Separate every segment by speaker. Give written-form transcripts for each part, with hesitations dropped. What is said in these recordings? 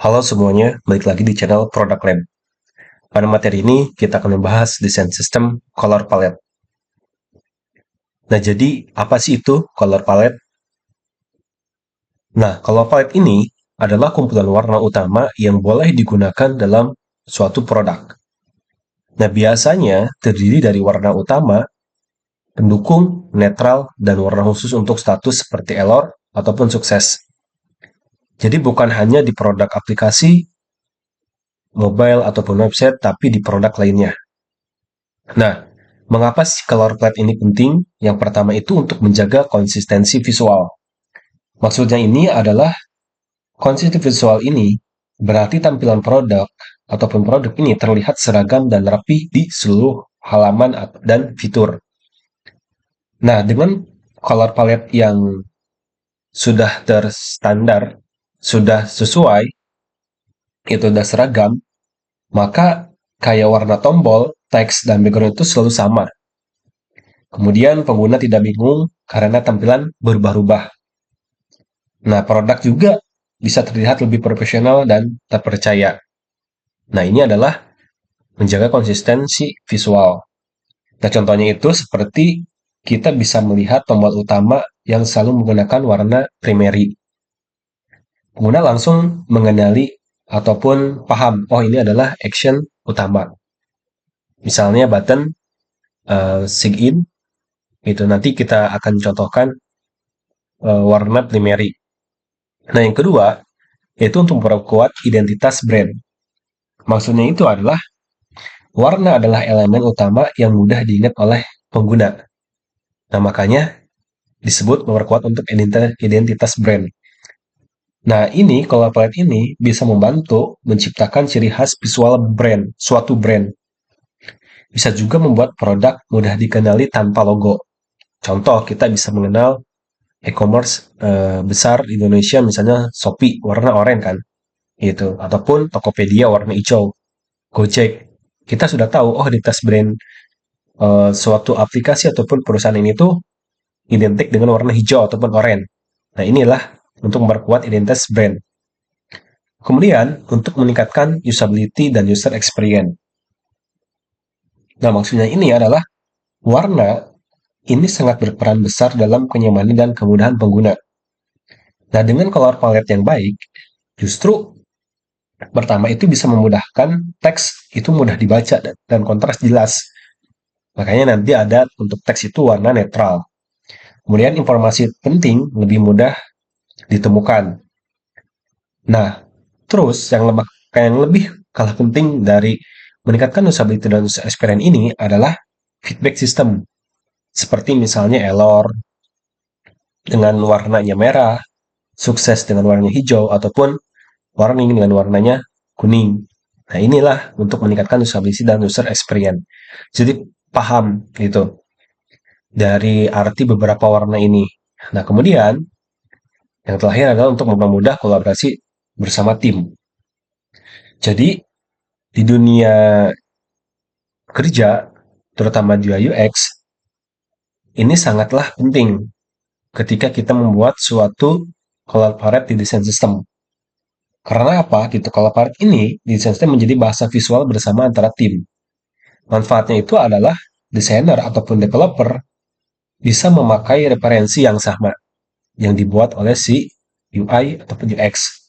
Speaker 1: Halo semuanya, balik lagi di channel Product Lab. Pada materi ini, kita akan membahas desain sistem color palette. Nah, jadi apa sih itu color palette? Nah, color palette ini adalah kumpulan warna utama yang boleh digunakan dalam suatu produk. Nah, biasanya terdiri dari warna utama, pendukung, netral, dan warna khusus untuk status seperti error ataupun sukses. Jadi bukan hanya di produk aplikasi, mobile, ataupun website, tapi di produk lainnya. Nah, mengapa sih color palette ini penting? Yang pertama itu untuk menjaga konsistensi visual. Maksudnya ini adalah konsistensi visual ini berarti tampilan produk ataupun produk ini terlihat seragam dan rapi di seluruh halaman dan fitur. Nah, dengan color palette yang sudah terstandar, sudah sesuai, itu sudah seragam, maka kayak warna tombol, teks, dan background itu selalu sama. Kemudian pengguna tidak bingung karena tampilan berubah-ubah. Nah, produk juga bisa terlihat lebih profesional dan terpercaya. Nah, ini adalah menjaga konsistensi visual. Nah, contohnya itu seperti kita bisa melihat tombol utama yang selalu menggunakan warna primary. Pengguna langsung mengenali ataupun paham, oh ini adalah action utama. Misalnya button sign in, itu nanti kita akan contohkan warna primary. Nah, yang kedua, yaitu untuk memperkuat identitas brand. Maksudnya itu adalah warna adalah elemen utama yang mudah diingat oleh pengguna. Nah, makanya disebut memperkuat untuk identitas brand. Nah, ini color palette ini bisa membantu menciptakan ciri khas visual brand, suatu brand. Bisa juga membuat produk mudah dikenali tanpa logo. Contoh, kita bisa mengenal e-commerce besar di Indonesia, misalnya Shopee, warna oranye kan, gitu. Ataupun Tokopedia warna hijau, Gojek. Kita sudah tahu, oh identitas brand suatu aplikasi ataupun perusahaan ini tuh identik dengan warna hijau ataupun oranye. Nah, inilah untuk memperkuat identitas brand. Kemudian, untuk meningkatkan usability dan user experience. Nah, maksudnya ini adalah warna ini sangat berperan besar dalam kenyamanan dan kemudahan pengguna. Nah, dengan color palette yang baik, justru pertama itu bisa memudahkan teks itu mudah dibaca dan kontras jelas. Makanya nanti ada untuk teks itu warna netral. Kemudian informasi penting lebih mudah ditemukan. Nah, terus yang lebih kalah penting dari meningkatkan usability dan user experience ini adalah feedback system. Seperti misalnya error dengan warnanya merah, sukses dengan warnanya hijau, ataupun warning dengan warnanya kuning. Nah, inilah untuk meningkatkan usability dan user experience. Jadi paham gitu dari arti beberapa warna ini. Nah, kemudian yang terakhir adalah untuk mempermudah kolaborasi bersama tim. Jadi di dunia kerja, terutama di UI UX, ini sangatlah penting ketika kita membuat suatu color palette di desain sistem. Karena apa? Gitu, color palette ini di desain sistem menjadi bahasa visual bersama antara tim. Manfaatnya itu adalah desainer ataupun developer bisa memakai referensi yang sama yang dibuat oleh si UI ataupun UX.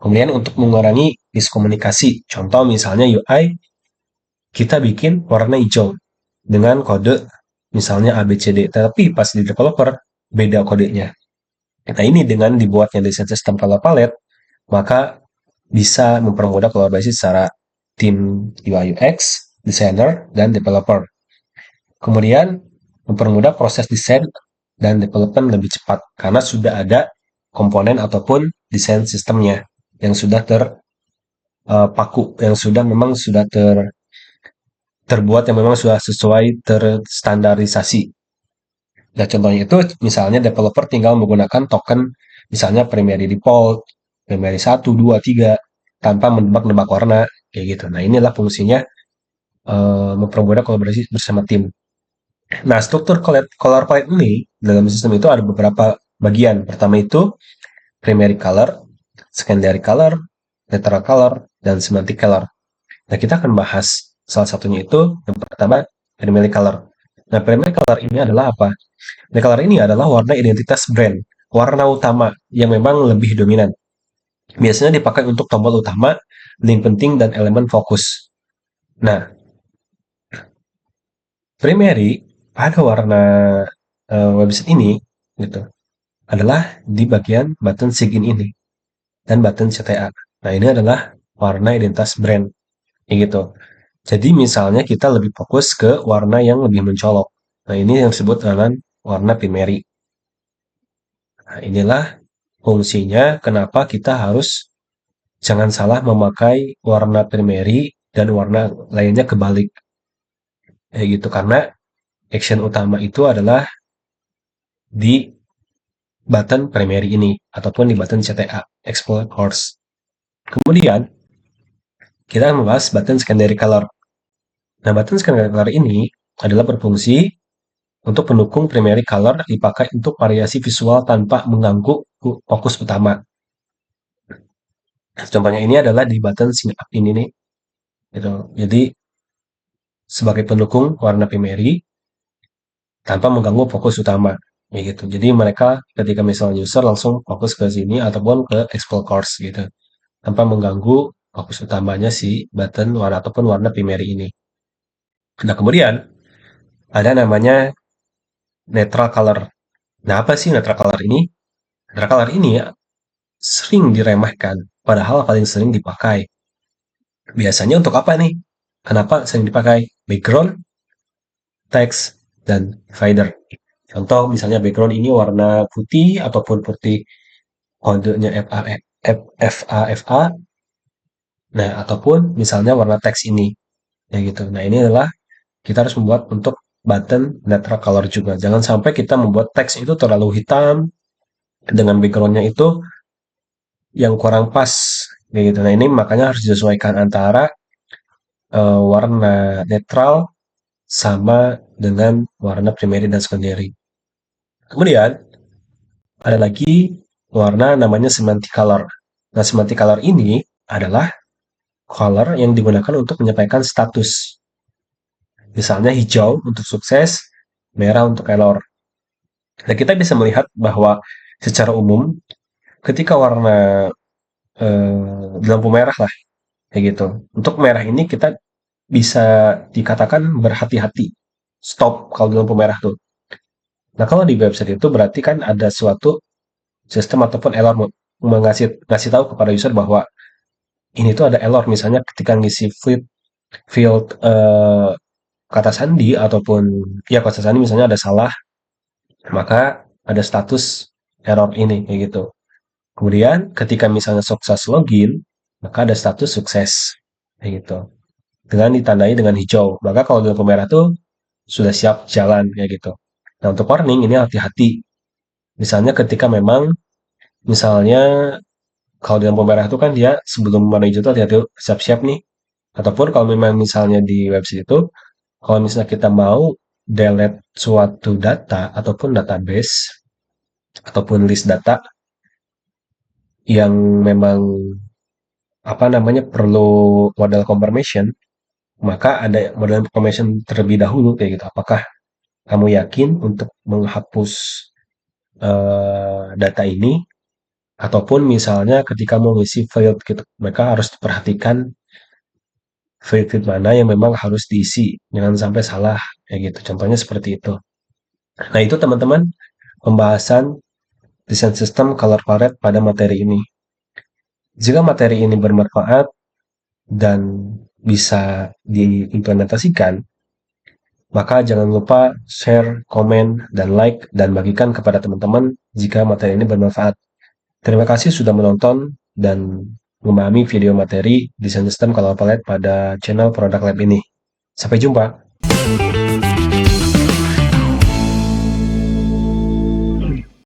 Speaker 1: Kemudian untuk mengurangi miskomunikasi, contoh misalnya UI kita bikin warna hijau dengan kode misalnya ABCD, tapi pas di developer beda kodenya. Nah, ini dengan dibuatnya desain sistem color palette, maka bisa mempermudah kolaborasi secara tim UI UX, designer, dan developer. Kemudian mempermudah proses desain dan development lebih cepat karena sudah ada komponen ataupun desain sistemnya yang sudah terpaku, yang sudah memang sudah terbuat yang memang sudah sesuai terstandarisasi. Nah, contohnya itu misalnya developer tinggal menggunakan token misalnya primary default, primary 1, 2, 3 tanpa menebak-nebak warna kayak gitu. Nah, inilah fungsinya mempermudah kolaborasi bersama tim. Nah, struktur color palette ini dalam sistem itu ada beberapa bagian. Pertama itu primary color, secondary color, neutral color, dan semantic color. Nah, kita akan bahas salah satunya itu, yang pertama, primary color. Nah, primary color ini adalah apa? Primary color ini adalah warna identitas brand, warna utama yang memang lebih dominan. Biasanya dipakai untuk tombol utama, link penting, dan elemen fokus. Nah, primary pada warna website ini gitu adalah di bagian button sign ini dan button CTA. Nah, ini adalah warna identitas brand gitu. Jadi misalnya kita lebih fokus ke warna yang lebih mencolok. Nah, ini yang disebut dengan warna primary. Nah, inilah fungsinya kenapa kita harus jangan salah memakai warna primary dan warna lainnya kebalik. Gitu karena action utama itu adalah di button primary ini ataupun di button CTA Explore Course. Kemudian kita akan membahas button secondary color. Nah, button secondary color ini adalah berfungsi untuk pendukung primary color dipakai untuk variasi visual tanpa mengganggu fokus utama. Contohnya ini adalah di button sign up ini nih. Gitu. Jadi sebagai pendukung warna primary tanpa mengganggu fokus utama. Ya gitu. Jadi mereka ketika misalnya user langsung fokus ke sini ataupun ke explore course gitu. Tanpa mengganggu fokus utamanya si button warna ataupun warna primary ini. Nah, kemudian ada namanya neutral color. Nah, apa sih neutral color ini? Neutral color ini sering diremehkan, padahal paling sering dipakai. Biasanya untuk apa nih? Kenapa sering dipakai? Background, text, dan divider. Contoh misalnya background ini warna putih ataupun putih kodenya FA. Nah, ataupun misalnya warna teks ini. Ya gitu. Nah, ini adalah kita harus membuat untuk button neutral color juga. Jangan sampai kita membuat teks itu terlalu hitam dengan backgroundnya itu yang kurang pas. Kayak gitu. Nah, ini makanya harus disesuaikan antara warna netral sama dengan warna primary dan secondary. Kemudian ada lagi warna namanya semantic color. Nah, semantic color ini adalah color yang digunakan untuk menyampaikan status. Misalnya hijau untuk sukses, merah untuk error. Nah, kita bisa melihat bahwa secara umum ketika warna di lampu merah lah, kayak gitu. Untuk merah ini kita bisa dikatakan berhati-hati, stop kalau di lampu merah tuh. Nah, kalau di website itu berarti kan ada suatu sistem ataupun error ngasih tahu kepada user bahwa ini tuh ada error misalnya ketika ngisi field kata sandi ataupun ya kata sandi misalnya ada salah, maka ada status error ini kayak gitu. Kemudian ketika misalnya sukses login, maka ada status sukses kayak gitu. Dengan ditandai dengan hijau. Maka kalau di lampu merah tuh sudah siap jalan kayak gitu. Nah, untuk warning ini hati-hati. Misalnya ketika memang misalnya kalau di lampu merah itu kan dia sebelum warna hijau itu hati-hati siap-siap nih. Ataupun kalau memang misalnya di website itu, kalau misalnya kita mau delete suatu data ataupun database ataupun list data yang memang apa namanya perlu modal confirmation, maka ada modal confirmation terlebih dahulu kayak gitu. Apakah kamu yakin untuk menghapus data ini ataupun misalnya ketika mau ngisi field gitu, mereka harus perhatikan field mana yang memang harus diisi, jangan sampai salah kayak gitu. Contohnya seperti itu. Nah, itu teman-teman pembahasan desain sistem color palette pada materi ini. Jika materi ini bermanfaat dan bisa diimplementasikan, maka jangan lupa share, komen, dan like, dan bagikan kepada teman-teman jika materi ini bermanfaat. Terima kasih sudah menonton dan memahami video materi desain sistem color palette pada channel Product Lab ini. Sampai jumpa.